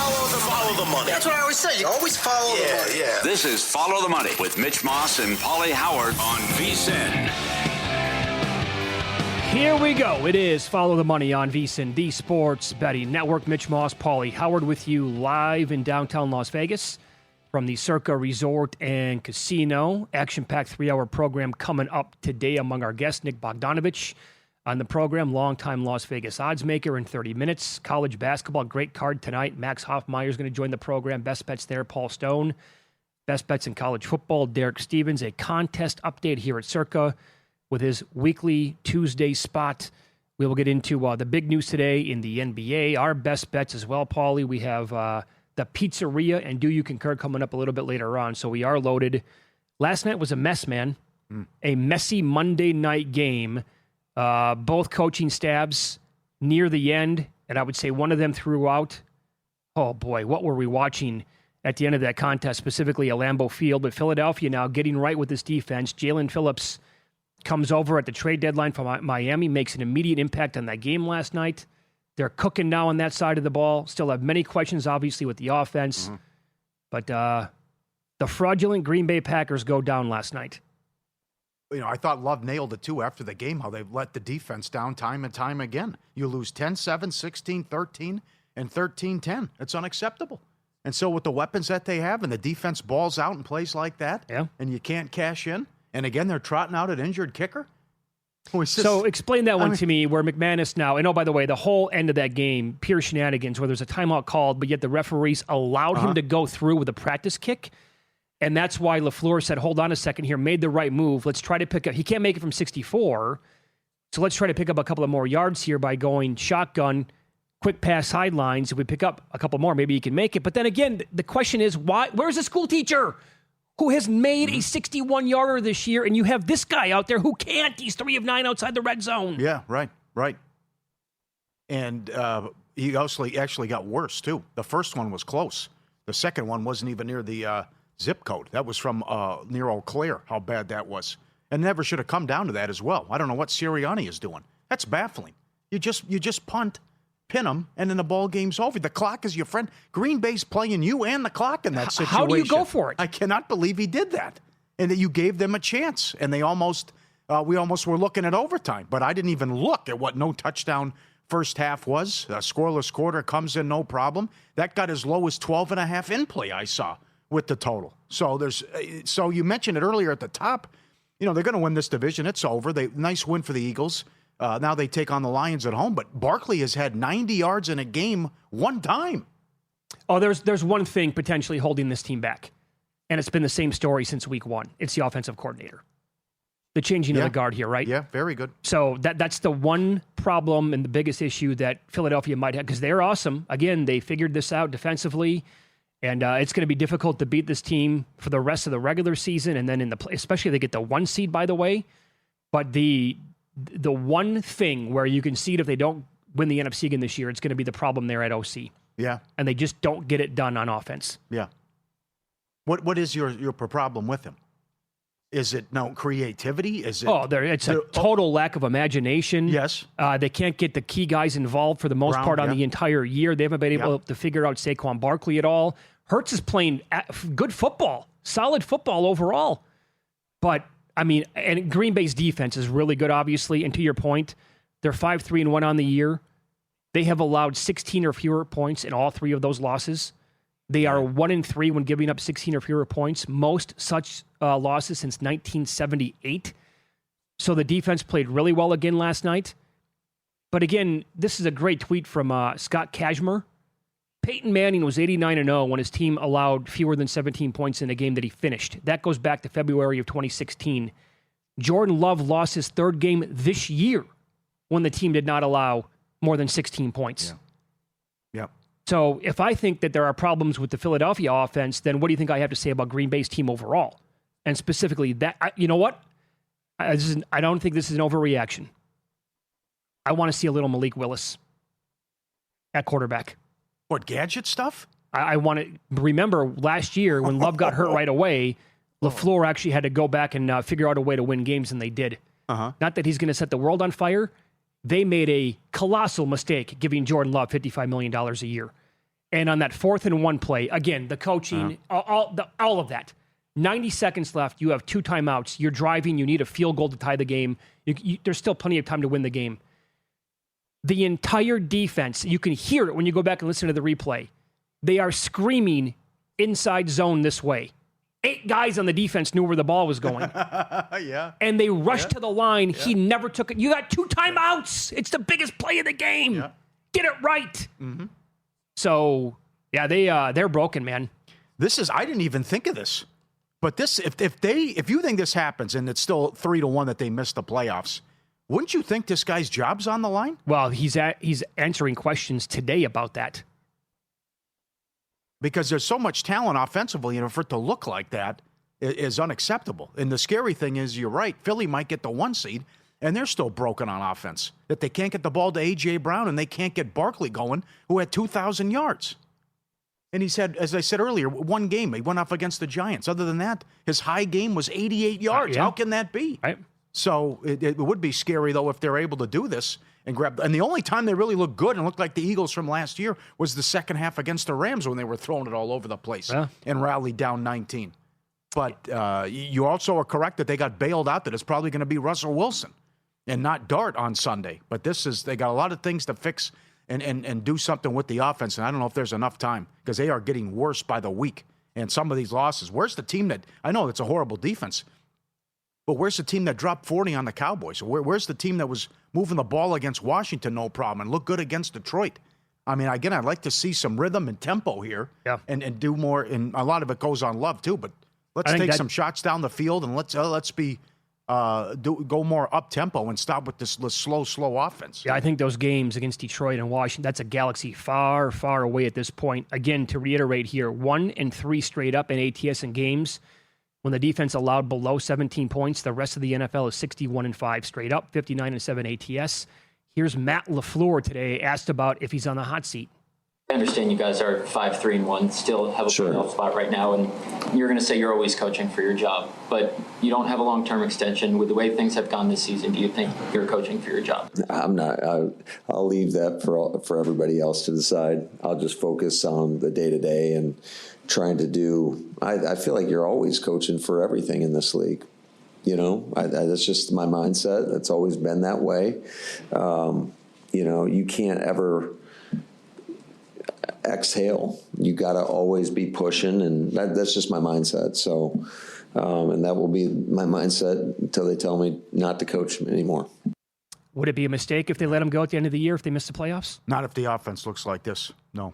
Follow the money. That's what I always say. You always follow the money. Yeah. This is Follow the Money with Mitch Moss and Pauly Howard on VSiN. Here we go. It is Follow the Money on VSiN, the Sports Betting Network. Mitch Moss, Pauly Howard with you live in downtown Las Vegas from the Circa Resort and Casino. Action-packed 3-hour program coming up today among our guests. Nick Bogdanovich on the program, longtime Las Vegas odds maker in 30 minutes. College basketball, great card tonight. Max Hoffmeyer is going to join the program. Best bets there, Paul Stone. Best bets in college football, Derek Stevens. A contest update here at Circa with his weekly Tuesday spot. We will get into the big news today in the NBA, our best bets as well, Pauly. We have the Pizzeria and Do You Concur coming up a little bit later on, so we are loaded. Last night was a mess, man. A messy Monday night game. Both coaching stabs near the end, and I would say one of them threw out. Oh, boy, what were we watching at the end of that contest, specifically at Lambeau Field? But Philadelphia now getting right with this defense. Jalen Phillips comes over at the trade deadline from Miami, makes an immediate impact on that game last night. They're cooking now on that side of the ball. Still have many questions, obviously, with the offense. But the fraudulent Green Bay Packers go down last night. You know, I thought Love nailed it, too, after the game, how they've let the defense down time and time again. You lose 10-7, 16-13, and 13-10. It's unacceptable. And so with the weapons that they have and the defense balls out and plays like that, and you can't cash in, and again, they're trotting out an injured kicker. So explain that one to me, where McManus now, and oh, by the way, the whole end of that game, pure shenanigans, where there's a timeout called, but yet the referees allowed him to go through with a practice kick. And that's why LaFleur said, hold on a second here, made the right move. Let's try to pick up. He can't make it from 64, so let's try to pick up a couple of more yards here by going shotgun, quick pass sidelines. If we pick up a couple more, maybe he can make it. But then again, the question is, why? Where's the school teacher who has made a 61-yarder this year, and you have this guy out there who can't? He's 3 of 9 outside the red zone. Yeah, right. And he actually got worse, too. The first one was close. The second one wasn't even near the zip code. That was from near Eau Claire, how bad that was. And never should have come down to that as well. I don't know what Sirianni is doing. That's baffling. You just punt, pin them, and then the ball game's over. The clock is your friend. Green Bay's playing you and the clock in that situation. How do you go for it? I cannot believe he did that. And that you gave them a chance. And they we almost were looking at overtime. But I didn't even look at what no touchdown first half was. A scoreless quarter comes in, no problem. That got as low as 12.5 in play, I saw, with the total. So you mentioned it earlier at the top. You know, they're going to win this division. It's over. Nice win for the Eagles. Now they take on the Lions at home. But Barkley has had 90 yards in a game one time. Oh, there's one thing potentially holding this team back. And it's been the same story since week 1. It's the offensive coordinator. The changing of the guard here, right? Yeah, very good. So that's the one problem and the biggest issue that Philadelphia might have, because they're awesome. Again, they figured this out defensively. And it's going to be difficult to beat this team for the rest of the regular season, and then especially if they get the 1 seed, by the way. But the one thing where you can see it if they don't win the NFC again this year, it's going to be the problem there at OC. Yeah. And they just don't get it done on offense. Yeah. What is your problem with him? Is it creativity? Is it? It's a total lack of imagination. Yes. They can't get the key guys involved for the most part on the entire year. They haven't been able to figure out Saquon Barkley at all. Hurts is playing good football, solid football overall. But, I mean, and Green Bay's defense is really good, obviously. And to your point, they're 5-3-1 on the year. They have allowed 16 or fewer points in all 3 of those losses. They are 1-3 when giving up 16 or fewer points. Most such losses since 1978. So the defense played really well again last night. But again, this is a great tweet from Scott Kashmir. Peyton Manning was 89-0 when his team allowed fewer than 17 points in a game that he finished. That goes back to February of 2016. Jordan Love lost his 3rd game this year when the team did not allow more than 16 points. Yep. So if I think that there are problems with the Philadelphia offense, then what do you think I have to say about Green Bay's team overall? And specifically that, you know what? I don't think this is an overreaction. I want to see a little Malik Willis at quarterback. What, gadget stuff? I want to remember last year when Love got hurt right away, LaFleur actually had to go back and figure out a way to win games, and they did. Not that he's going to set the world on fire. They made a colossal mistake giving Jordan Love $55 million a year. And on that 4th and 1 play, again, the coaching, all of that. 90 seconds left. You have 2 timeouts. You're driving. You need a field goal to tie the game. There's still plenty of time to win the game. The entire defense, you can hear it when you go back and listen to the replay. They are screaming inside zone this way. 8 guys on the defense knew where the ball was going. Yeah. And they rushed to the line. Yeah. He never took it. You got 2 timeouts. It's the biggest play of the game. Yeah. Get it right. Mm-hmm. So, yeah, they're broken, man. I didn't even think of this. But this, if you think this happens and it's still 3-1 that they missed the playoffs, wouldn't you think this guy's job's on the line? Well, he's answering questions today about that. Because there's so much talent offensively, for it to look like that is unacceptable. And the scary thing is, you're right, Philly might get the 1 seed, and they're still broken on offense. That they can't get the ball to A.J. Brown, and they can't get Barkley going, who had 2,000 yards. And he's had, as I said earlier, 1 game. He went off against the Giants. Other than that, his high game was 88 yards. Yeah. How can that be? Right. So it would be scary, though, if they're able to do this and grab. And the only time they really looked good and looked like the Eagles from last year was the second half against the Rams when they were throwing it all over the place and rallied down 19. But you also are correct that they got bailed out, that it's probably going to be Russell Wilson and not Dart on Sunday. But they got a lot of things to fix and do something with the offense. And I don't know if there's enough time because they are getting worse by the week. And some of these losses, where's the team that, I know it's a horrible defense, but where's the team that dropped 40 on the Cowboys? Where's the team that was moving the ball against Washington no problem and looked good against Detroit? I mean, again, I'd like to see some rhythm and tempo here and do more. And a lot of it goes on Love, too. But let's take some shots down the field and let's go more up-tempo and stop with this slow offense. Yeah, I think those games against Detroit and Washington, that's a galaxy far, far away at this point. Again, to reiterate here, 1-3 straight up in ATS in games when the defense allowed below 17 points. The rest of the NFL is 61-5 straight up, 59-7 ATS. Here's Matt LaFleur today, asked about if he's on the hot seat. I understand you guys are 5-3-1, still have a playoff spot right now, and you're going to say you're always coaching for your job, but you don't have a long-term extension. With the way things have gone this season, do you think you're coaching for your job? I'm not. I'll leave that for everybody else to decide. I'll just focus on the day-to-day and trying to do. I feel like you're always coaching for everything in this league. That's just my mindset. It's always been that way. You can't ever exhale. You got to always be pushing, and that's just my mindset. So, and that will be my mindset until they tell me not to coach anymore. Would it be a mistake if they let him go at the end of the year if they miss the playoffs? Not if the offense looks like this. No.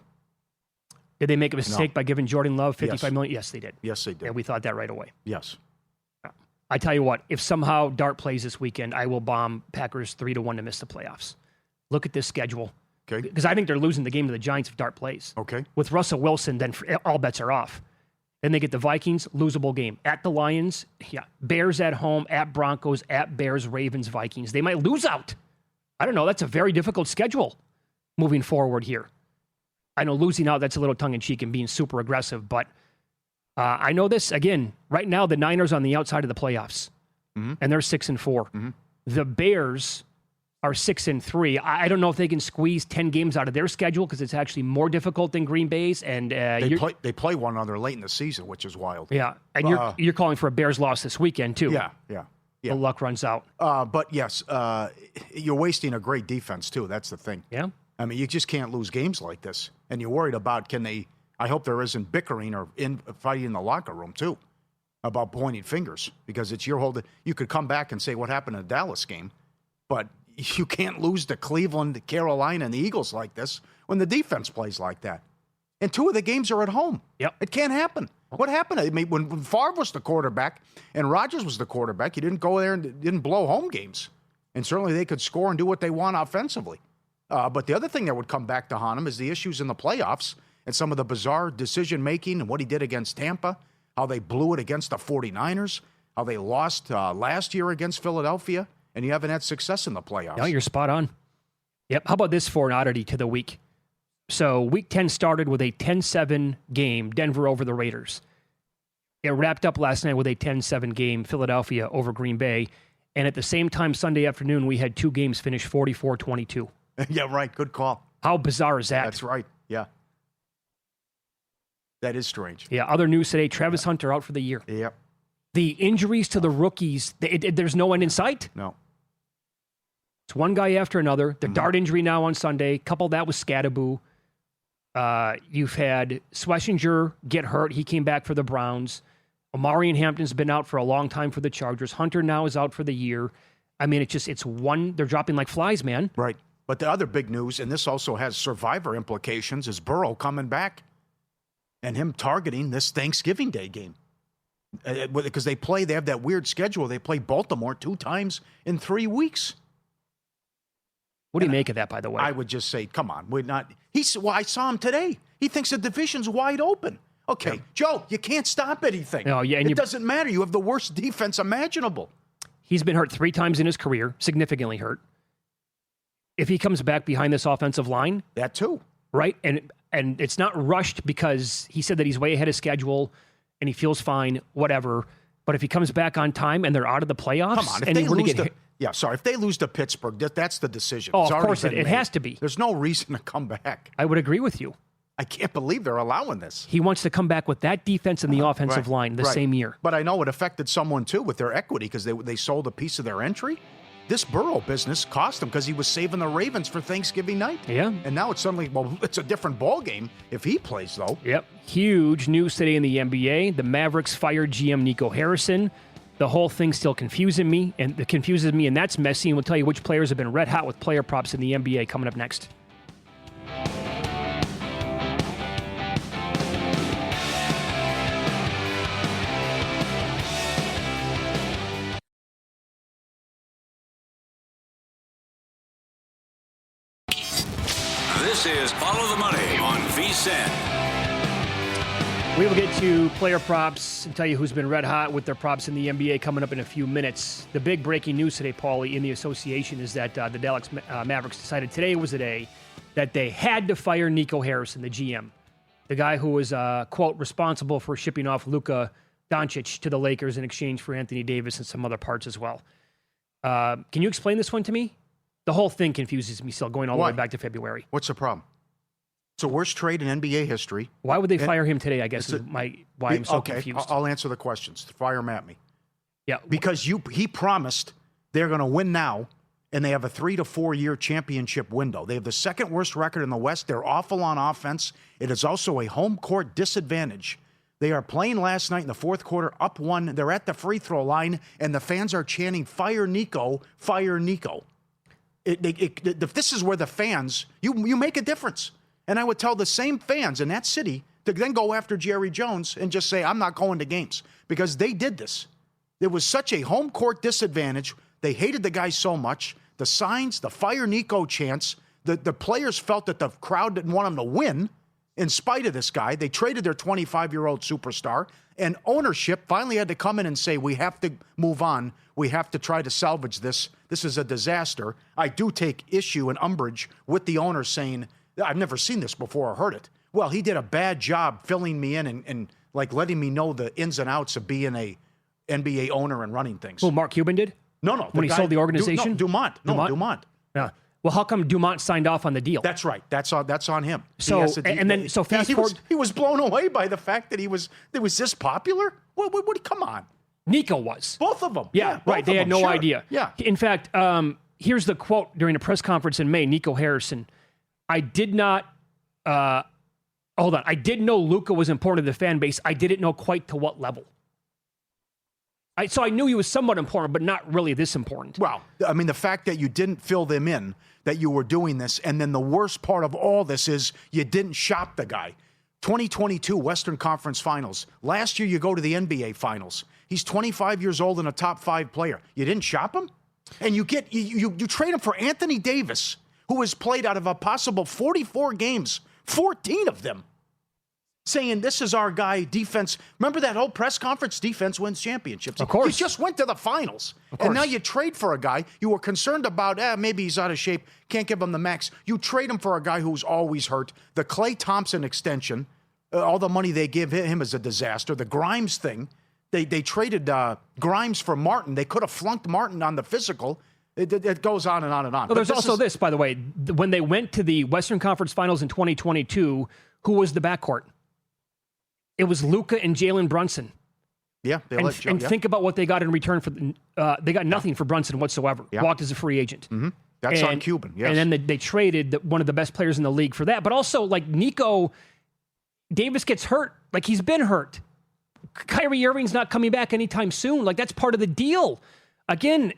Did they make a mistake by giving Jordan Love $55 million? Yes, they did. Yes, they did. And we thought that right away. Yes. I tell you what, if somehow Dart plays this weekend, I will bomb Packers 3-1 to miss the playoffs. Look at this schedule. Okay. Because I think they're losing the game to the Giants if Dart plays. Okay. With Russell Wilson, then all bets are off. Then they get the Vikings, losable game. At the Lions, Bears at home, at Broncos, at Bears, Ravens, Vikings. They might lose out. I don't know. That's a very difficult schedule moving forward here. I know losing out, that's a little tongue-in-cheek and being super aggressive, but I know this, again, right now the Niners on the outside of the playoffs, and they're 6-4. Mm-hmm. The Bears are 6-3. I don't know if they can squeeze 10 games out of their schedule because it's actually more difficult than Green Bay's. And they play one another late in the season, which is wild. Yeah, and you're calling for a Bears loss this weekend too. Yeah. The luck runs out. But yes, you're wasting a great defense too. That's the thing. Yeah. I mean, you just can't lose games like this. And you're worried about I hope there isn't bickering or fighting in the locker room too about pointing fingers because it's your whole. You could come back and say what happened in the Dallas game, but you can't lose to Cleveland, Carolina, and the Eagles like this when the defense plays like that. And 2 of the games are at home. Yep. It can't happen. What happened? I mean, when Favre was the quarterback and Rodgers was the quarterback, you didn't go there and didn't blow home games. And certainly they could score and do what they want offensively. But the other thing that would come back to haunt him is the issues in the playoffs and some of the bizarre decision-making and what he did against Tampa, how they blew it against the 49ers, how they lost last year against Philadelphia, and you haven't had success in the playoffs. No, you're spot on. Yep. How about this for an oddity to the week? So week 10 started with a 10-7 game, Denver over the Raiders. It wrapped up last night with a 10-7 game, Philadelphia over Green Bay. And at the same time, Sunday afternoon, we had 2 games finish 44-22. Yeah, right. Good call. How bizarre is that? That's right. Yeah. That is strange. Yeah, other news today, Travis Hunter out for the year. Yep. The injuries to the rookies, there's no end in sight. No. It's one guy after another. The Dart injury now on Sunday. Couple that with Scadaboo. You've had Schlesinger get hurt. He came back for the Browns. Omarion Hampton's been out for a long time for the Chargers. Hunter now is out for the year. I mean, they're dropping like flies, man. Right. But the other big news, and this also has survivor implications, is Burrow coming back and him targeting this Thanksgiving Day game. Because they have that weird schedule. They play Baltimore 2 times in 3 weeks. What do you make of that, by the way? I would just say, come on. I saw him today. He thinks the division's wide open. Okay, Joe, you can't stop anything. No, yeah, and it doesn't matter. You have the worst defense imaginable. He's been hurt 3 times in his career, significantly hurt. If he comes back behind this offensive line, that too, right? And it's not rushed because he said that he's way ahead of schedule and he feels fine, whatever. But if he comes back on time and they're out of the playoffs, come on, if and they lose if they lose to Pittsburgh, that's the decision. Oh, of course it has to be. There's no reason to come back. I would agree with you. I can't believe they're allowing this. He wants to come back with that defense and the offensive line the same year. But I know it affected someone, too, with their equity because they sold a piece of their entry. This Burrow business cost him because he was saving the Ravens for Thanksgiving night. Yeah. And now it's suddenly, it's a different ball game if he plays, though. Yep. Huge news today in the NBA. The Mavericks fired GM Nico Harrison. The whole thing still confuses me, and that's messy. And we'll tell you which players have been red hot with player props in the NBA coming up next. This is Follow the Money on VSiN. We will get to player props and tell you who's been red hot with their props in the NBA coming up in a few minutes. The big breaking news today, Pauly, in the association is that the Dallas Mavericks decided today was the day that they had to fire Nico Harrison, the GM, the guy who was, quote, responsible for shipping off Luka Doncic to the Lakers in exchange for Anthony Davis and some other parts as well. Can you explain this one to me? The whole thing confuses me still, going all the way back to February. What's the problem? It's the worst trade in NBA history. Why would they fire him today, I guess, is why I'm so confused. I'll answer the questions. Fire him at me. Yeah. Because he promised they're going to win now, and they have a 3 to 4 year championship window. They have the second worst record in the West. They're awful on offense. It is also a home court disadvantage. They are playing last night in the fourth quarter, up 1. They're at the free throw line, and the fans are chanting, "Fire Nico, fire Nico." If this is where the fans, you make a difference. And I would tell the same fans in that city to then go after Jerry Jones and just say, I'm not going to games. Because they did this. There was such a home court disadvantage. They hated the guy so much. The signs, the Fire Nico chants, the players felt that the crowd didn't want him to win in spite of this guy. They traded their 25-year-old superstar. And ownership finally had to come in and say, we have to move on. We have to try to salvage this. This is a disaster. I do take issue and umbrage with the owner saying, I've never seen this before or heard it. Well, he did a bad job filling me in and like letting me know the ins and outs of being a NBA owner and running things. Well, Mark Cuban did? No. When he sold the organization? Dumont. Dumont. Yeah. Well, how come Dumont signed off on the deal? That's right. That's on him. So fast forward. He was blown away by the fact that he was this popular. What? Come on. Nico was. Both of them. Yeah, right. They had no idea. Yeah. In fact, here's the quote during a press conference in May. Nico Harrison, I did not. Hold on. I did know Luka was important to the fan base. I didn't know quite to what level. So I knew he was somewhat important, but not really this important. Well, I mean, the fact that you didn't fill them in, that you were doing this, and then the worst part of all this is you didn't shop the guy. 2022 Western Conference Finals. Last year, you go to the NBA Finals. He's 25 years old and a top 5 player. You didn't shop him? And you trade him for Anthony Davis, who has played out of a possible 44 games, 14 of them, saying this is our guy, defense. Remember that whole press conference? Defense wins championships. Of course. You just went to the finals. And now you trade for a guy you were concerned about, maybe he's out of shape, can't give him the max. You trade him for a guy who's always hurt. The Klay Thompson extension, all the money they give him is a disaster. The Grimes thing, they traded Grimes for Martin. They could have flunked Martin on the physical. It goes on and on and on. Well, there's also this, by the way. When they went to the Western Conference Finals in 2022, who was the backcourt? It was Luka and Jalen Brunson. Yeah, they And, let Joe, and yeah. think about what they got in return for. They got nothing for Brunson whatsoever. Yeah. Walked as a free agent. Mm-hmm. That's on Cuban, yes. And then they traded one of the best players in the league for that. But also, like, Nico Davis gets hurt. Like, he's been hurt. Kyrie Irving's not coming back anytime soon. Like, that's part of the deal. Again,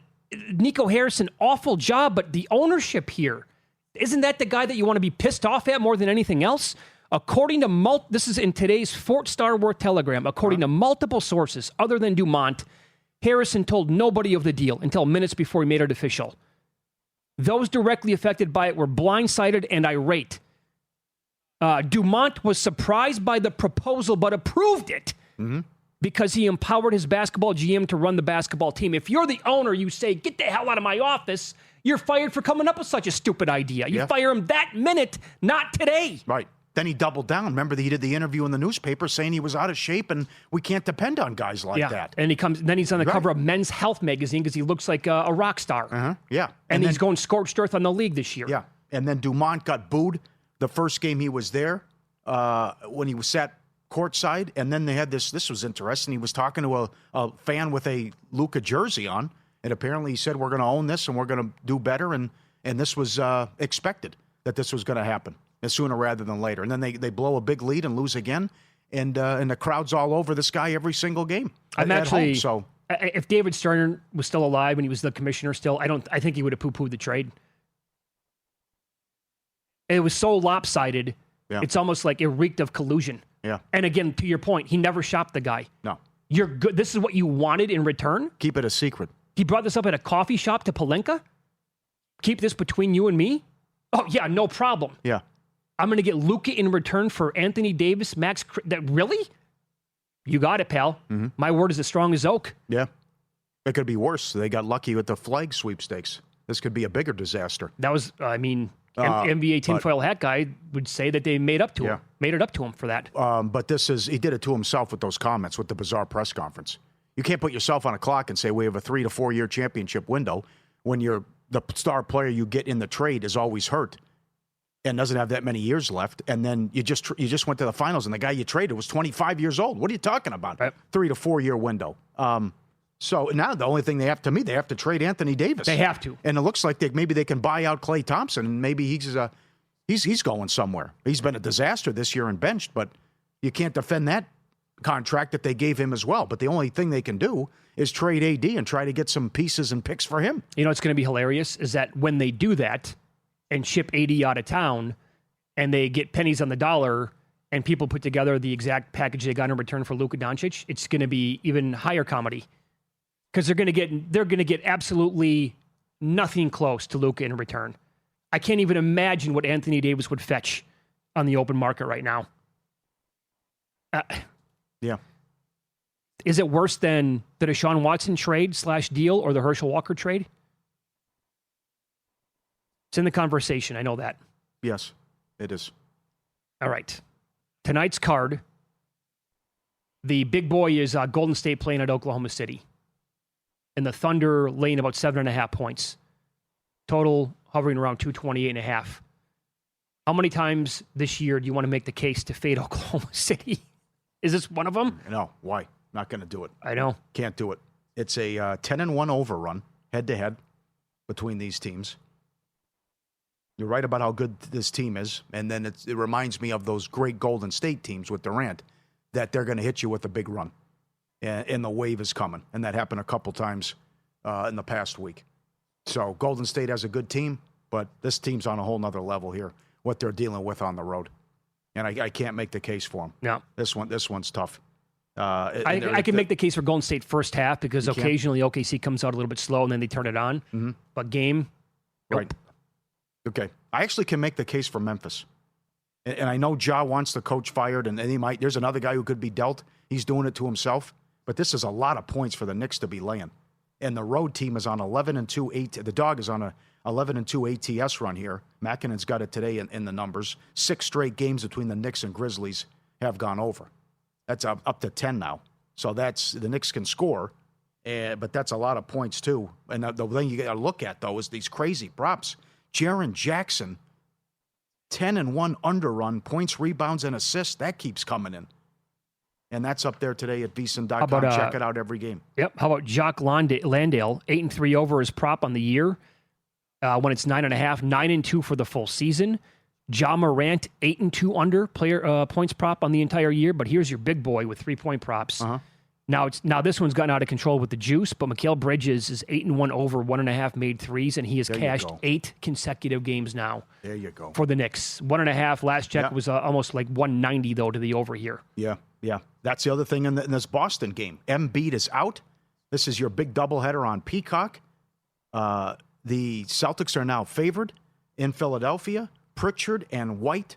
Nico Harrison, awful job, but the ownership here, isn't that the guy that you want to be pissed off at more than anything else? According to this is in today's Fort Star Worth Telegram. According to multiple sources other than Dumont, Harrison told nobody of the deal until minutes before he made it official. Those directly affected by it were blindsided and irate. Dumont was surprised by the proposal but approved it because he empowered his basketball GM to run the basketball team. If you're the owner, you say, get the hell out of my office. You're fired for coming up with such a stupid idea. You fire him that minute, not today. Right. Then he doubled down. Remember that he did the interview in the newspaper saying he was out of shape and we can't depend on guys like that. And then he's on the cover of Men's Health magazine because he looks like a rock star. Yeah. And he's going scorched earth on the league this year. Yeah. And then Dumont got booed the first game he was there when he was sat courtside. And then they had this was interesting. He was talking to a fan with a Luka jersey on. And apparently he said, we're going to own this and we're going to do better. And this was expected that this was going to happen sooner rather than later. And then they blow a big lead and lose again. And the crowd's all over this guy every single game. If David Stern was still alive when he was the commissioner still, I think he would have poo-pooed the trade. It was so lopsided. Yeah. It's almost like it reeked of collusion. Yeah. And again, to your point, he never shopped the guy. No. You're good. This is what you wanted in return? Keep it a secret. He brought this up at a coffee shop to Pelinka? Keep this between you and me? Oh, yeah, no problem. Yeah. I'm going to get Luka in return for Anthony Davis, really? You got it, pal. Mm-hmm. My word is as strong as oak. Yeah. It could be worse. They got lucky with the flag sweepstakes. This could be a bigger disaster. That was, NBA tinfoil hat guy would say that they made it up to him for that. But he did it to himself with those comments, with the bizarre press conference. You can't put yourself on a clock and say we have a 3 to 4 year championship window when the star player you get in the trade is always hurt and doesn't have that many years left. And then you just went to the finals and the guy you traded was 25 years old. What are you talking about? Right. 3 to 4 year window. So now the only thing they have to trade Anthony Davis. They have to. And it looks like maybe they can buy out Klay Thompson and maybe he's going somewhere. He's been a disaster this year and benched, but you can't defend that contract that they gave him as well. But the only thing they can do is trade AD and try to get some pieces and picks for him. You know what's going to be hilarious is that when they do that and ship AD out of town and they get pennies on the dollar and people put together the exact package they got in return for Luka Doncic, it's going to be even higher comedy because they're going to get absolutely nothing close to Luka in return. I can't even imagine what Anthony Davis would fetch on the open market right now. Yeah. Is it worse than the Deshaun Watson trade / deal or the Herschel Walker trade? It's in the conversation. I know that. Yes, it is. All right. Tonight's card, the big boy is Golden State playing at Oklahoma City. And the Thunder laying about 7.5 points. Total hovering around 228.5. How many times this year do you want to make the case to fade Oklahoma City? Is this one of them? No. Why? Not going to do it. I know. Can't do it. It's a 10-1 overrun, head-to-head, between these teams. You're right about how good this team is, and then it reminds me of those great Golden State teams with Durant, that they're going to hit you with a big run, and the wave is coming, and that happened a couple times in the past week. So Golden State has a good team, but this team's on a whole nother level here, what they're dealing with on the road. And I can't make the case for them. No. This one's tough. I can make the case for Golden State first half because occasionally OKC comes out a little bit slow and then they turn it on. Mm-hmm. But game, nope. Right. Okay. I actually can make the case for Memphis. And I know Ja wants the coach fired, and he might. There's another guy who could be dealt. He's doing it to himself. But this is a lot of points for the Knicks to be laying. And the road team is on 11-2. The Dog is on a 11-2 ATS run here. Makinen's got it today in the numbers. 6 straight games between the Knicks and Grizzlies have gone over. That's up to 10 now. So that's the Knicks can score, but that's a lot of points too. And the thing you got to look at, though, is these crazy props. Jaren Jackson, 10-1 underrun, points, rebounds, and assists. That keeps coming in. And that's up there today at VSiN.com. about, Check it out every game. Yep. How about Jock Landale, 8-3 over his prop on the year when it's 9.5, 9-2 for the full season. Ja Morant, 8-2 under player points prop on the entire year. But here's your big boy with 3-point props. Now this one's gotten out of control with the juice, but Mikal Bridges is 8-1 over 1.5 made threes, and he has cashed 8 consecutive games now. There you go. For the Knicks. 1.5 last check was almost like 190 though to the over here. Yeah. That's the other thing in this Boston game. Embiid is out. This is your big doubleheader on Peacock. The Celtics are now favored in Philadelphia. Pritchard and White,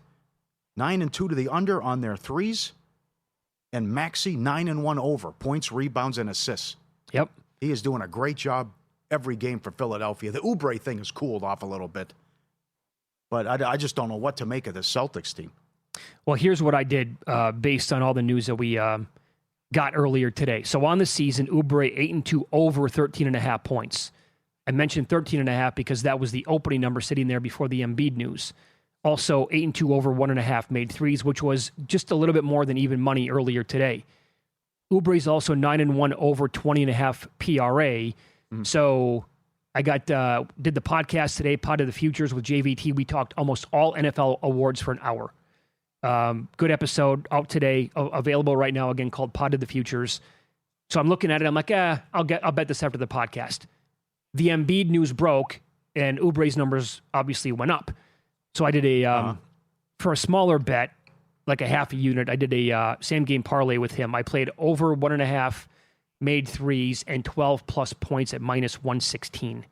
9-2 to the under on their threes. And Maxey, 9-1 over. Points, rebounds, and assists. Yep. He is doing a great job every game for Philadelphia. The Oubre thing has cooled off a little bit. But I just don't know what to make of the Celtics team. Well, here's what I did based on all the news that we got earlier today. So on the season, Oubre 8-2 over 13.5 points. I mentioned 13.5 because that was the opening number sitting there before the Embiid news. Also, 8-2 over 1.5 made threes, which was just a little bit more than even money earlier today. Oubre's also 9-1 over 20.5 PRA. So I did the podcast today, Pod of the Futures with JVT. We talked almost all NFL awards for an hour. Good episode out today, available right now again, called Pod of the Futures. So I'm looking at it. I'm like, I'll bet this after the podcast. The Embiid news broke, and Oubre's numbers obviously went up. So I did for a smaller bet, like a half a unit, I did a same game parlay with him. I played over 1.5 made threes and 12 plus points at minus 116.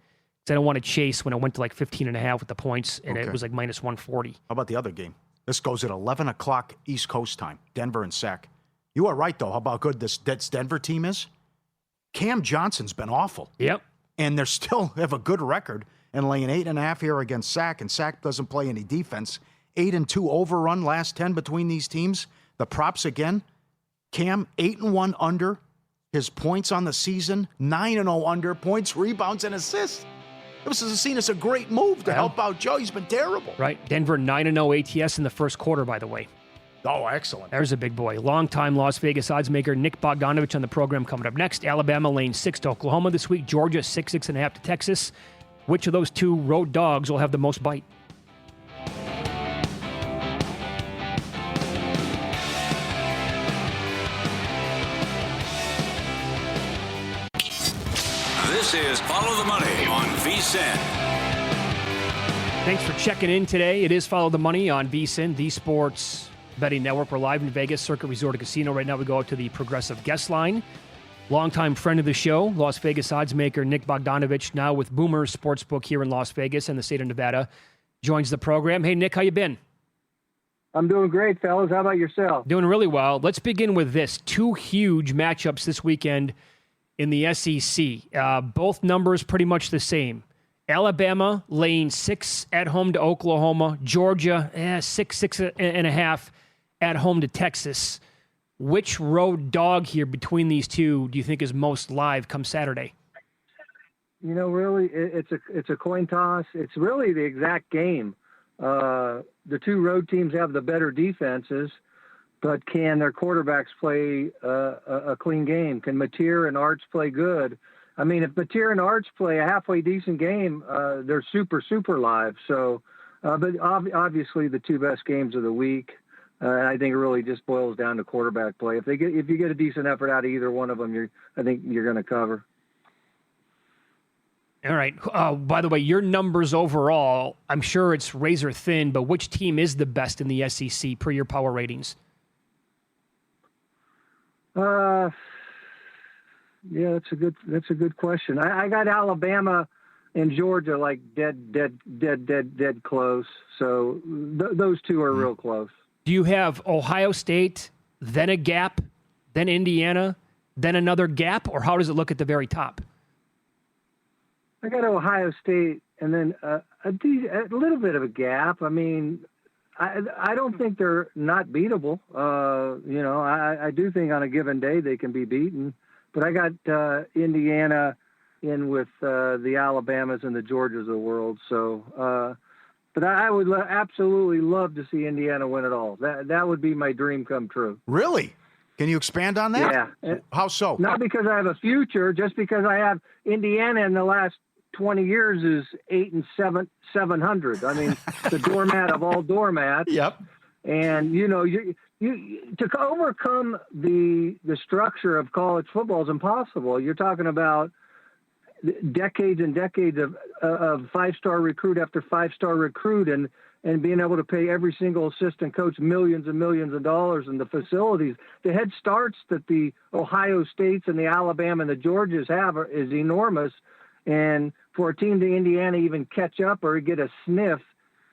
So I don't want to chase when I went to like 15.5 with the points, and it was like minus 140. How about the other game? This goes at 11 o'clock East Coast time, Denver and Sac. You are right, though, how about good this Denver team is. Cam Johnson's been awful. Yep. And they still have a good record and laying 8.5 here against Sac, and Sac doesn't play any defense. 8-2 overrun last 10 between these teams. The props again. Cam 8-1 under his points on the season, 9-0 under points, rebounds, and assists. This is seen as a great move to help out Joe. He's been terrible. Right. Denver 9-0 ATS in the first quarter, by the way. Oh, excellent. There's a big boy. Longtime Las Vegas odds maker Nick Bogdanovich on the program coming up next. Alabama laying 6 to Oklahoma this week. Georgia 6.5 to Texas. Which of those two road dogs will have the most bite? This is Follow the Money on VSiN. Thanks for checking in today. It is Follow the Money on VSiN, the Sports Betting Network. We're live in Vegas, Circuit Resort and Casino. Right now we go out to the Progressive Guest Line. Longtime friend of the show, Las Vegas odds maker Nick Bogdanovich, now with Boomer Sportsbook here in Las Vegas and the state of Nevada, joins the program. Hey, Nick, how you been? I'm doing great, fellas. How about yourself? Doing really well. Let's begin with this. 2 huge matchups this weekend in the SEC. Both numbers pretty much the same. Alabama laying 6 at home to Oklahoma. Georgia, 6.5 at home to Texas. Which road dog here between these two do you think is most live come Saturday? You know, really, it's a coin toss. It's really the exact game. The two road teams have the better defenses, but can their quarterbacks play a clean game? Can Mateer and Arch play good? I mean, if Mateer and Arch play a halfway decent game, they're super, super live. So, but obviously the two best games of the week. I think it really just boils down to quarterback play. If you get a decent effort out of either one of them, I think you're going to cover. All right. By the way, your numbers overall, I'm sure it's razor thin, but which team is the best in the SEC per your power ratings? Yeah, that's a good question. I got Alabama and Georgia like dead close. So those two are real close. Do you have Ohio State, then a gap, then Indiana, then another gap, or how does it look at the very top? I got Ohio State and then a little bit of a gap. I mean, I don't think they're not beatable. I do think on a given day they can be beaten. But I got Indiana in with the Alabamas and the Georgias of the world. So, but I would absolutely love to see Indiana win it all. That would be my dream come true. Really? Can you expand on that? Yeah. How so? Not because I have a future, just because I have Indiana in the last 20 years is 700. I mean, the doormat of all doormats. Yep. And you to overcome the structure of college football is impossible. You're talking about decades and decades of five-star recruit after five-star recruit, and being able to pay every single assistant coach millions and millions of dollars in the facilities. The head starts that the Ohio States and the Alabama and the Georgias have is enormous. And for a team to Indiana even catch up or get a sniff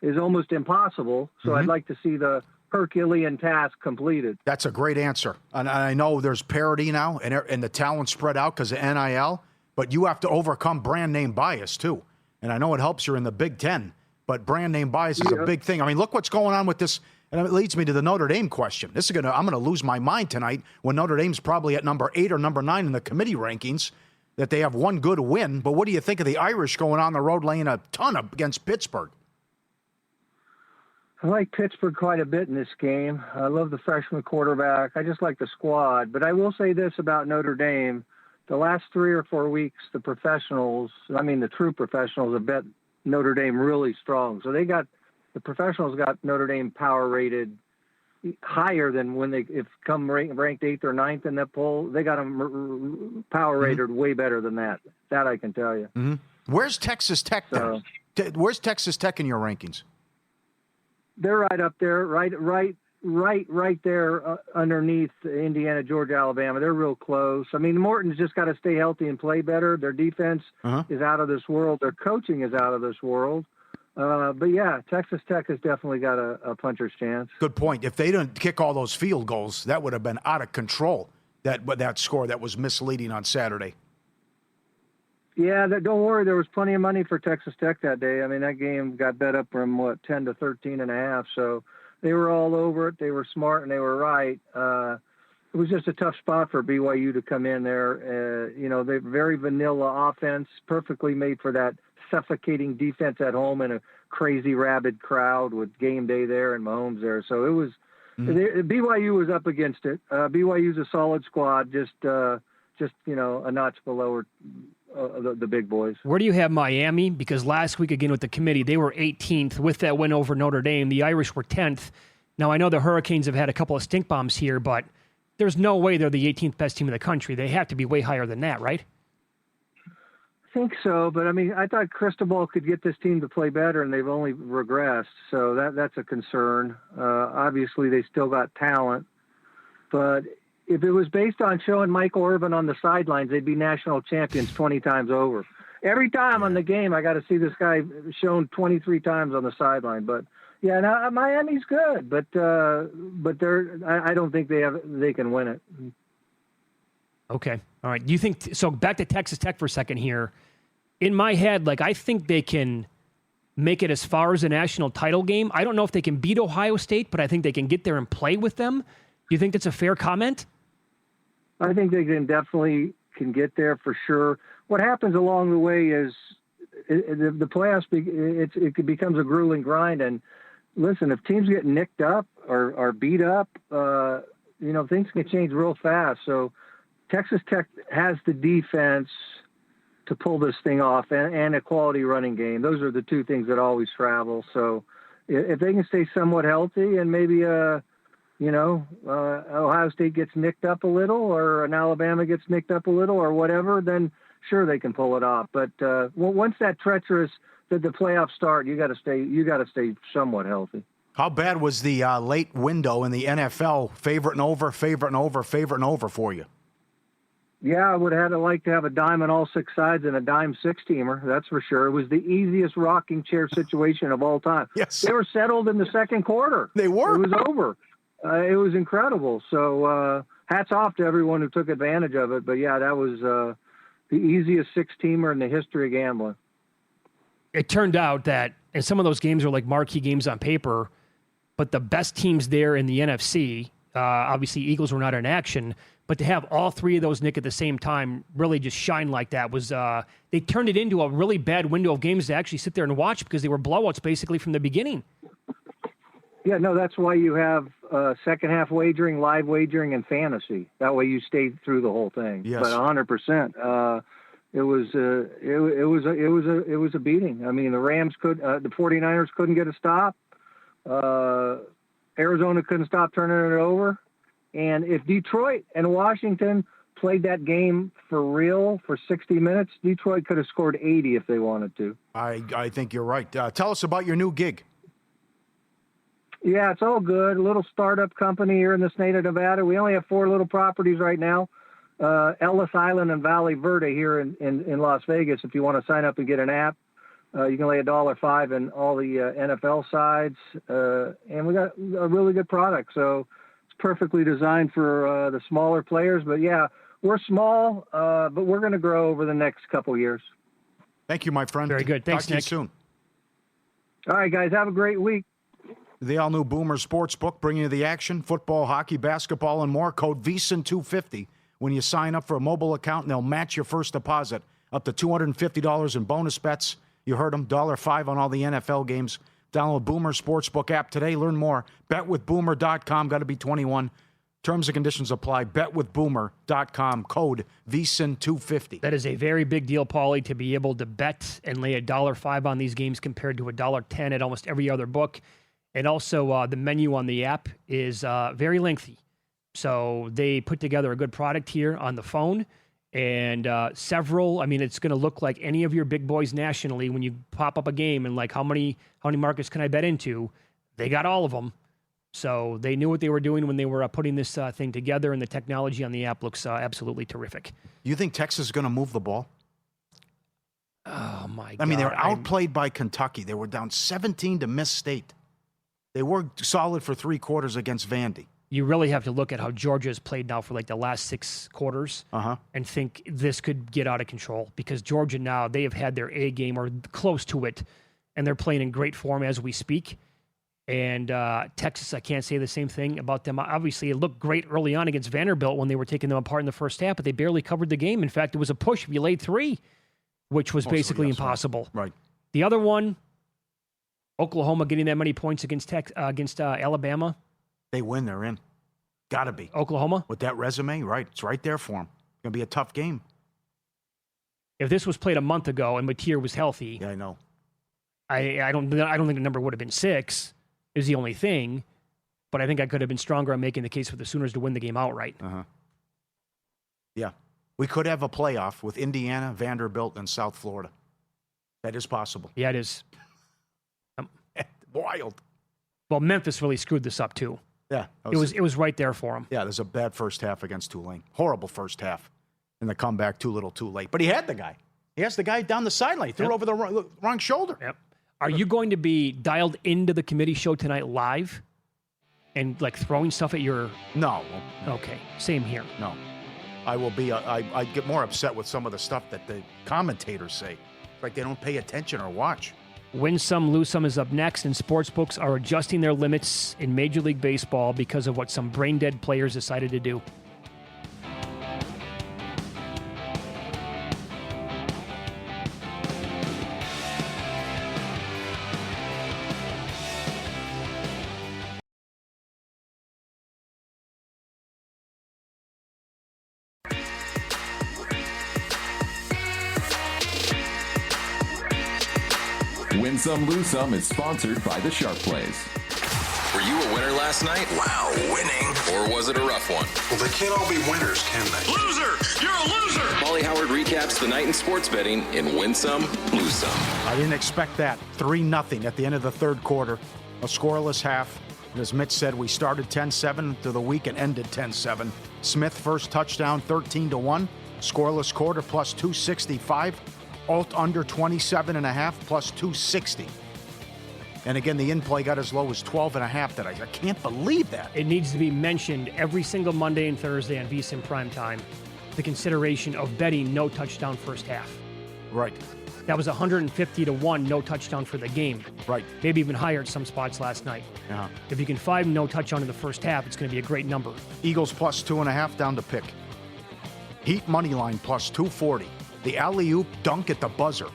is almost impossible. So I'd like to see the Herculean task completed. That's a great answer. And I know there's parity now and the talent spread out because of NIL, but you have to overcome brand name bias too. And I know it helps you in the Big Ten, but brand name bias is a big thing. I mean, look what's going on with this. And it leads me to the Notre Dame question. I'm going to lose my mind tonight when Notre Dame's probably at number 8 or number 9 in the committee rankings, that they have one good win. But what do you think of the Irish going on the road laying a ton up against Pittsburgh? I like Pittsburgh quite a bit in this game. I love the freshman quarterback. I just like the squad. But I will say this about Notre Dame. The last 3 or 4 weeks, the true professionals have bet Notre Dame really strong. So the professionals got Notre Dame power rated higher than when they come ranked 8th or 9th in that poll. They got them power rated way better than that. That I can tell you. Mm-hmm. Where's Texas Tech then? Where's Texas Tech in your rankings? They're right up there, right there underneath Indiana, Georgia, Alabama. They're real close. I mean, Morton's just got to stay healthy and play better. Their defense is out of this world. Their coaching is out of this world. But yeah, Texas Tech has definitely got a puncher's chance. Good point. If they didn't kick all those field goals, that would have been out of control. That score that was misleading on Saturday. Yeah, don't worry. There was plenty of money for Texas Tech that day. I mean, that game got bet up from 10 to 13.5. So they were all over it. They were smart and they were right. It was just a tough spot for BYU to come in there. They're very vanilla offense, perfectly made for that suffocating defense at home in a crazy rabid crowd with game day there and Mahomes there. So it was BYU was up against it. BYU's a solid squad, just a notch below the big boys. Where do you have Miami? Because last week, again, with the committee, they were 18th with that win over Notre Dame. The Irish were 10th. Now, I know the Hurricanes have had a couple of stink bombs here, but there's no way they're the 18th best team in the country. They have to be way higher than that, right? I think so, but I mean, I thought Cristobal could get this team to play better, and they've only regressed, so that's a concern. Obviously, they still got talent, but if it was based on showing Michael Irvin on the sidelines, they'd be national champions 20 times over. Every time on the game, I got to see this guy shown 23 times on the sideline. But yeah, now Miami's good, but I don't think they can win it. Okay, all right. Do you think so? Back to Texas Tech for a second here. In my head, I think they can make it as far as a national title game. I don't know if they can beat Ohio State, but I think they can get there and play with them. Do you think that's a fair comment? I think they can get there for sure. What happens along the way is the playoffs. It becomes a grueling grind. And listen, if teams get nicked up or beat up, things can change real fast. So Texas Tech has the defense to pull this thing off and a quality running game. Those are the two things that always travel. So if they can stay somewhat healthy and maybe Ohio State gets nicked up a little or an Alabama gets nicked up a little or whatever, then sure they can pull it off. But once that treacherous the playoffs start, you got to stay somewhat healthy. How bad was the late window in the NFL? Favorite and over for you? Yeah, I would have liked to have a dime on all 6 sides and a dime 6-teamer. That's for sure. It was the easiest rocking chair situation of all time. Yes, they were settled in the second quarter. They were. It was over. It was incredible. So hats off to everyone who took advantage of it. But yeah, that was the easiest 6-teamer in the history of gambling. It turned out that, and some of those games are like marquee games on paper, but the best teams there in the NFC, obviously Eagles were not in action, but to have all 3 of those, Nick, at the same time really just shine like that was they turned it into a really bad window of games to actually sit there and watch because they were blowouts basically from the beginning. Yeah, no, that's why you have second half wagering, live wagering, and fantasy. That way you stay through the whole thing. Yes. But 100%. It was a beating. I mean, the 49ers couldn't get a stop. Arizona couldn't stop turning it over. And if Detroit and Washington played that game for real for 60 minutes, Detroit could have scored 80 if they wanted to. I think you're right. Tell us about your new gig. Yeah, it's all good. A little startup company here in the state of Nevada. We only have 4 little properties right now. Ellis Island and Valley Verde here in Las Vegas. If you want to sign up and get an app, you can lay $1.05 in all the NFL sides. And we got a really good product. So it's perfectly designed for the smaller players. But yeah, we're small, but we're going to grow over the next couple years. Thank you, my friend. Very good. Thanks, Talk to Nick. you soon. All right, guys, have a great week. The all-new Boomer Sportsbook, bringing you the action, football, hockey, basketball, and more. Code VEASAN250 when you sign up for a mobile account, and they'll match your first deposit up to $250 in bonus bets. You heard them, $1.05 on all the NFL games. Download Boomer Sportsbook app today. Learn more. BetWithBoomer.com. Got to be 21. Terms and conditions apply. BetWithBoomer.com. Code VEASAN250. That is a very big deal, Pauly, to be able to bet and lay $1.05 on these games compared to $1.10 at almost every other book. And also, the menu on the app is very lengthy. So they put together a good product here on the phone. And it's going to look like any of your big boys nationally when you pop up a game and like how many markets can I bet into? They got all of them. So they knew what they were doing when they were putting this thing together, and the technology on the app looks absolutely terrific. You think Texas is going to move the ball? Oh, my God. I mean, they were outplayed by Kentucky. They were down 17 to Miss State. They were solid for 3 quarters against Vandy. You really have to look at how Georgia has played now for like the last 6 quarters and think this could get out of control, because Georgia now, they have had their A game or close to it, and they're playing in great form as we speak. And Texas, I can't say the same thing about them. Obviously, it looked great early on against Vanderbilt when they were taking them apart in the first half, but they barely covered the game. In fact, it was a push if you laid 3, which was basically impossible. Right. The other one, Oklahoma getting that many points against Alabama. They win, they're in. Got to be. Oklahoma? With that resume, right. It's right there for them. It's going to be a tough game. If this was played a month ago and Mateer was healthy, Yeah, I know. I don't think the number would have been 6 is the only thing, but I think I could have been stronger on making the case for the Sooners to win the game outright. Yeah. We could have a playoff with Indiana, Vanderbilt, and South Florida. That is possible. Yeah, it is. Wild. Well, Memphis really screwed this up too. Yeah. It was right there for him. Yeah, there's a bad first half against Tulane. Horrible first half. And the comeback too little too late. But he had the guy. He has the guy down the sideline. He threw it over the wrong shoulder. Yep. Are you going to be dialed into the committee show tonight live and like throwing stuff at your... No. Okay, same here. No. I will be, I get more upset with some of the stuff that the commentators say. It's like they don't pay attention or watch. Win Some, Lose Some is up next, and sportsbooks are adjusting their limits in Major League Baseball because of what some brain-dead players decided to do. Win Some, Lose Some is sponsored by the Sharp Plays. Were you a winner last night? Wow, winning. Or was it a rough one? Well, they can't all be winners, can they? Loser! You're a loser! Pauly Howard recaps the night in sports betting in Win Some, Lose Some. I didn't expect that. 3-0 at the end of the third quarter. A scoreless half. And as Mitch said, we started 10-7 through the week and ended 10-7. Smith first touchdown, 13-1. Scoreless quarter plus 265. Alt under 27.5 plus 260. And again, the in-play got as low as 12.5 today. I can't believe that. It needs to be mentioned every single Monday and Thursday on VSiN Primetime, the consideration of betting no touchdown first half. Right. That was 150-1 no touchdown for the game. Right. Maybe even higher at some spots last night. Yeah. If you can find no touchdown in the first half, it's going to be a great number. Eagles plus 2.5 down to pick. Heat money line plus 240. The alley-oop dunk at the buzzer.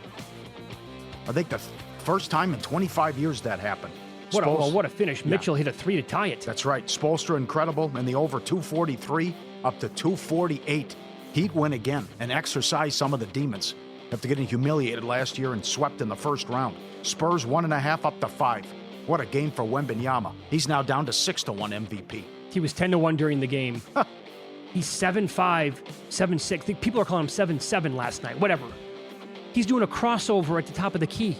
I think the first time in 25 years that happened. What a finish. Mitchell hit a 3 to tie it. That's right. Spoelstra incredible, and the over 243 up to 248. Heat win again and exercise some of the demons after getting humiliated last year and swept in the first round. Spurs 1.5 up to 5. What a game for Wembanyama. He's now down to 6-1 MVP. He was 10-1 during the game. He's 7-5, 7-6. People are calling him 7-7 last night. Whatever. He's doing a crossover at the top of the key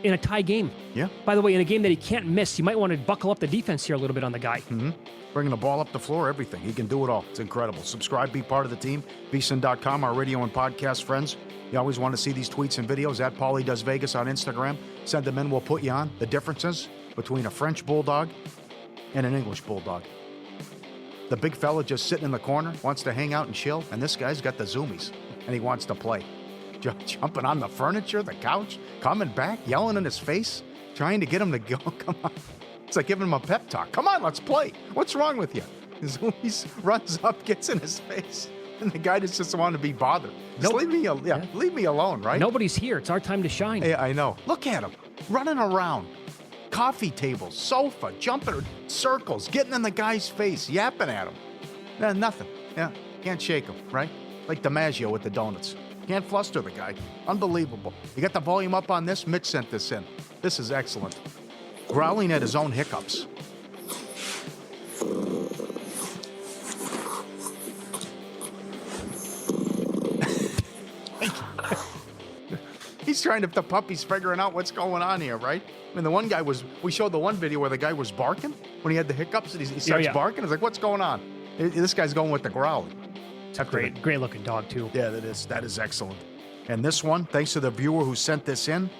in a tie game. Yeah. By the way, in a game that he can't miss, you might want to buckle up the defense here a little bit on the guy. Mm-hmm. Bringing the ball up the floor, everything. He can do it all. It's incredible. Subscribe, be part of the team. VSiN.com, our radio and podcast friends. You always want to see these tweets and videos at Pauly Does Vegas on Instagram. Send them in. We'll put you on. The differences between a French bulldog and an English bulldog. The big fella just sitting in the corner, wants to hang out and chill, and this guy's got the zoomies, and he wants to play. Jumping on the furniture, the couch, coming back, yelling in his face, trying to get him to go. Come on. It's like giving him a pep talk. Come on, let's play. What's wrong with you? Zoomies runs up, gets in his face, and the guy just doesn't want to be bothered. Just leave me alone, right? Nobody's here. It's our time to shine. Yeah, I know. Look at him, running around. Coffee table, sofa, jumping circles, getting in the guy's face, yapping at him. Nothing. Yeah, can't shake him, right? Like DiMaggio with the donuts. Can't fluster the guy. Unbelievable. You got the volume up on this? Mitch sent this in. This is excellent. Growling at his own hiccups. He's trying to, the puppy's figuring out what's going on here, right? I mean, the one guy we showed the one video where the guy was barking when he had the hiccups and he starts barking. It's like, what's going on? This guy's going with the growling. It's a great looking dog, too. Yeah, that is excellent. And this one, thanks to the viewer who sent this in,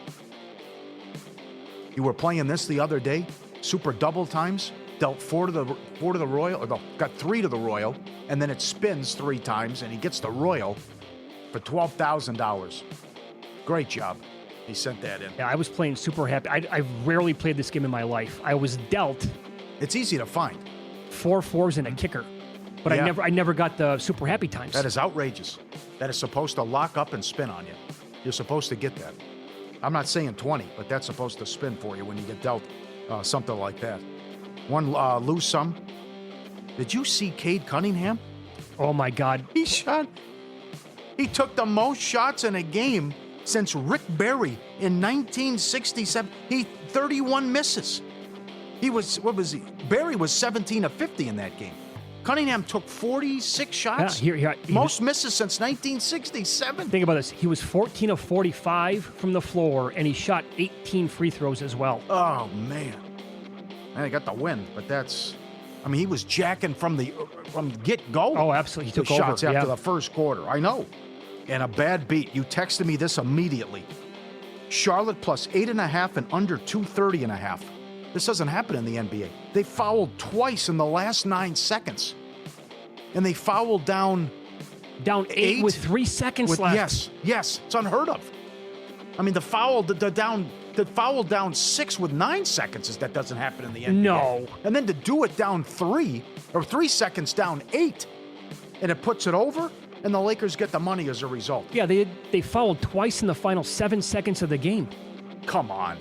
you were playing this the other day, super double times, dealt 4 to the Royal, or no, got 3 to the Royal, and then it spins 3 times, and he gets the Royal for $12,000. Great job. He sent that in. Yeah, I was playing super happy. I've rarely played this game in my life. I was dealt. It's easy to find. 4 4s and a kicker. But I never got the super happy times. That is outrageous. That is supposed to lock up and spin on you. You're supposed to get that. I'm not saying 20, but that's supposed to spin for you when you get dealt something like that. One lose some. Did you see Cade Cunningham? Oh, my God. He took the most shots in a game since Rick Barry in 1967. He 31 misses. Barry was 17 of 50 in that game. Cunningham took 46 shots. Most misses since 1967. Think about this. He was 14 of 45 from the floor, and he shot 18 free throws as well. Oh, man. And he got the win, but he was jacking from get-go. Oh, absolutely. He took shots over. after the first quarter. I know. And a bad beat. You texted me this immediately. Charlotte plus 8.5 and under 230.5. This doesn't happen in the NBA. They fouled twice in the last 9 seconds. And they fouled down 8 with 3 seconds left. Yes. It's unheard of. I mean, the foul down 6 with 9 seconds that doesn't happen in the NBA. No. And then to do it down 3 seconds down 8, and it puts it over, and the Lakers get the money as a result. Yeah, they fouled twice in the final 7 seconds of the game. Come on.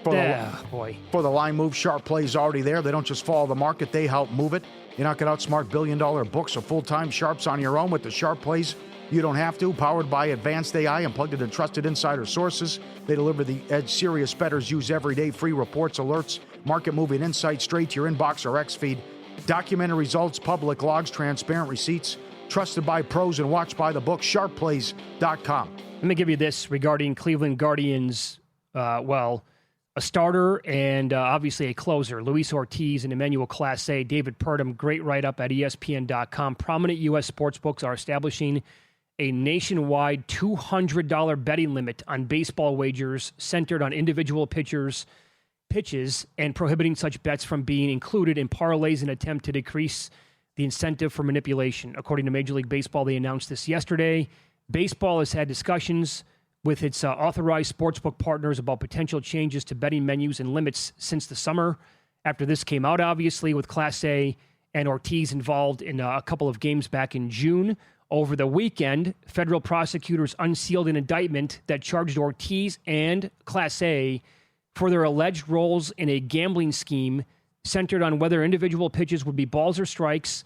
For the line move, Sharp Play's already there. They don't just follow the market, they help move it. You're not going to outsmart billion-dollar books or full-time Sharps on your own with the Sharp Plays. You don't have to. Powered by advanced AI and plugged into trusted insider sources. They deliver the edge serious bettors use every day. Free reports, alerts, market-moving insights straight to your inbox or X feed. Documented results, public logs, transparent receipts. Trusted by pros and watched by the book. SharpPlays.com. Let me give you this regarding Cleveland Guardians. A starter and obviously a closer, Luis Ortiz and Emmanuel Clase, David Purdom, great write-up at ESPN.com. Prominent U.S. sportsbooks are establishing a nationwide $200 betting limit on baseball wagers centered on individual pitches, and prohibiting such bets from being included in parlays in an attempt to decrease the incentive for manipulation. According to Major League Baseball, they announced this yesterday. Baseball has had discussions with its authorized sportsbook partners about potential changes to betting menus and limits since the summer. After this came out, obviously, with Class A and Ortiz involved in a couple of games back in June. Over the weekend, federal prosecutors unsealed an indictment that charged Ortiz and Class A for their alleged roles in a gambling scheme centered on whether individual pitches would be balls or strikes,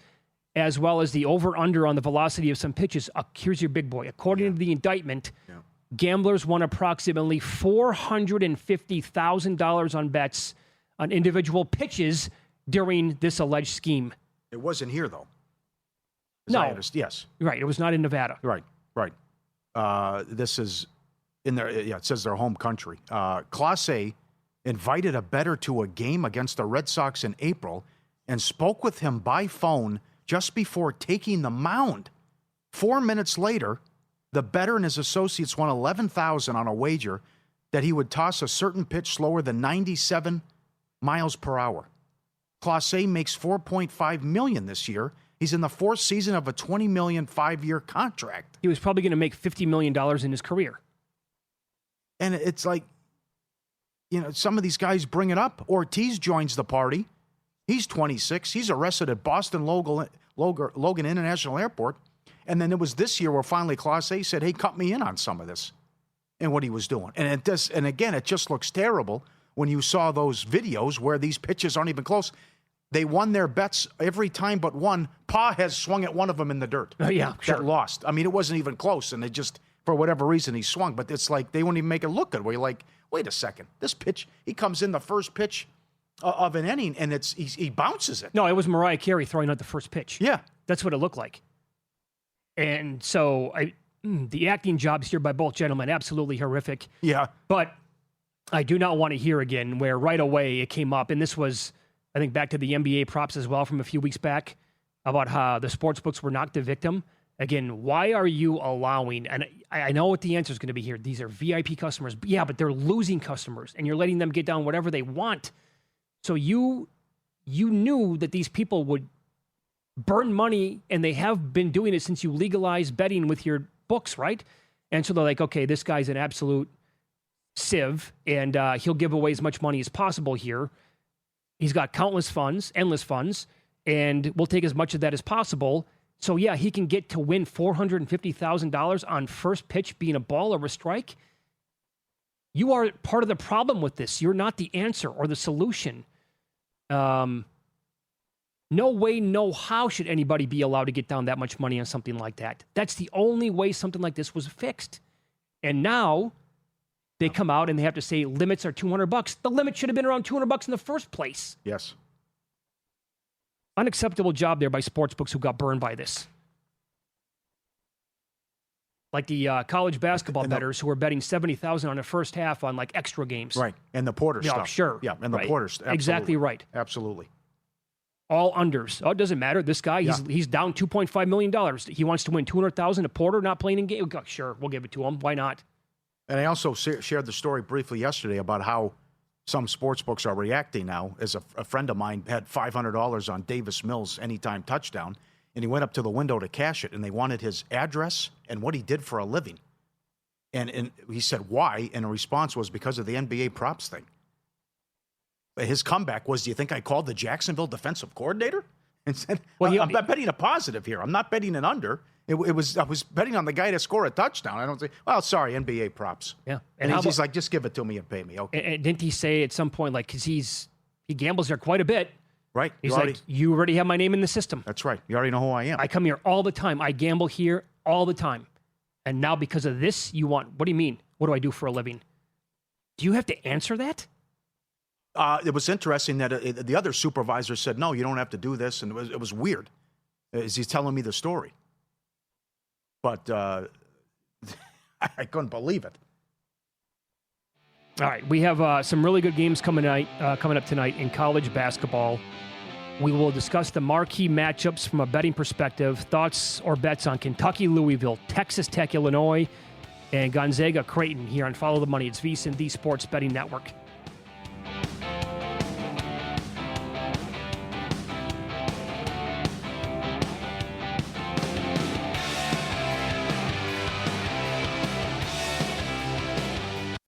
as well as the over-under on the velocity of some pitches. Here's your big boy. According to the indictment, gamblers won approximately $450,000 on bets on individual pitches during this alleged scheme. It wasn't here, though. No. Yes. Right. It was not in Nevada. Right. This is in their, it says their home country. Class A invited a bettor to a game against the Red Sox in April and spoke with him by phone just before taking the mound. 4 minutes later, the bettor and his associates won $11,000 on a wager that he would toss a certain pitch slower than 97 miles per hour. Class A makes $4.5 million this year. He's in the fourth season of a $20 million 5-year contract. He was probably going to make $50 million in his career. And it's like, some of these guys bring it up. Ortiz joins the party. He's 26. He's arrested at Boston Logan International Airport. And then it was this year where finally Class A said, hey, cut me in on some of this and what he was doing. And again, it just looks terrible when you saw those videos where these pitches aren't even close. They won their bets every time but one. Pa has swung at one of them in the dirt. Oh, yeah, sure. That lost. I mean, it wasn't even close, and it just, for whatever reason, he swung. But it's like they won't even make it look good, where you're like, wait a second. This pitch, he comes in the first pitch of an inning, and he bounces it. No, it was Mariah Carey throwing out the first pitch. Yeah. That's what it looked like. And so the acting jobs here by both gentlemen, absolutely horrific. Yeah. But I do not want to hear again where right away it came up, and this was, I think, back to the NBA props as well from a few weeks back, about how the sports books were not the victim. Again, why are you allowing, and I know what the answer is going to be here, these are VIP customers. Yeah, but they're losing customers, and you're letting them get down whatever they want. So you knew that these people would burn money, and they have been doing it since you legalized betting with your books, right? And so they're like, okay, this guy's an absolute sieve, and he'll give away as much money as possible here. He's got countless funds, endless funds, and we'll take as much of that as possible. So, yeah, he can get to win $450,000 on first pitch being a ball or a strike. You are part of the problem with this. You're not the answer or the solution. No way, no how should anybody be allowed to get down that much money on something like that. That's the only way something like this was fixed. And now they come out and they have to say limits are $200. The limit should have been around $200 in the first place. Yes. Unacceptable job there by sportsbooks who got burned by this. Like the college basketball bettors who were betting $70,000 on the first half on like extra games. Right. And the Porter stuff. Yeah, sure. Yeah, and the right. Porter stuff. Exactly right. Absolutely. All unders. Oh, it doesn't matter. This guy, he's down $2.5 million. He wants to win $200,000. A Porter not playing in game. Sure, we'll give it to him. Why not? And I also shared the story briefly yesterday about how some sports books are reacting now. As a friend of mine had $500 on Davis Mills anytime touchdown, and he went up to the window to cash it, and they wanted his address and what he did for a living. And he said, why? And the response was because of the NBA props thing. His comeback was, do you think I called the Jacksonville defensive coordinator? And said, well, I'm betting a positive here. I'm not betting an under. I was betting on the guy to score a touchdown. I don't say, well, sorry, NBA props. Yeah. And he's like, just give it to me and pay me. Okay. And didn't he say at some point, like, because he gambles there quite a bit. Right. He's like, you already have my name in the system. That's right. You already know who I am. I come here all the time. I gamble here all the time. And now because of this, what do you mean? What do I do for a living? Do you have to answer that? It was interesting that the other supervisor said, no, you don't have to do this. And it was weird as he's telling me the story. But I couldn't believe it. All right, we have some really good games coming up tonight in college basketball. We will discuss the marquee matchups from a betting perspective, thoughts or bets on Kentucky, Louisville, Texas Tech, Illinois, and Gonzaga, Creighton here on Follow the Money. It's VSiN, the Sports Betting Network.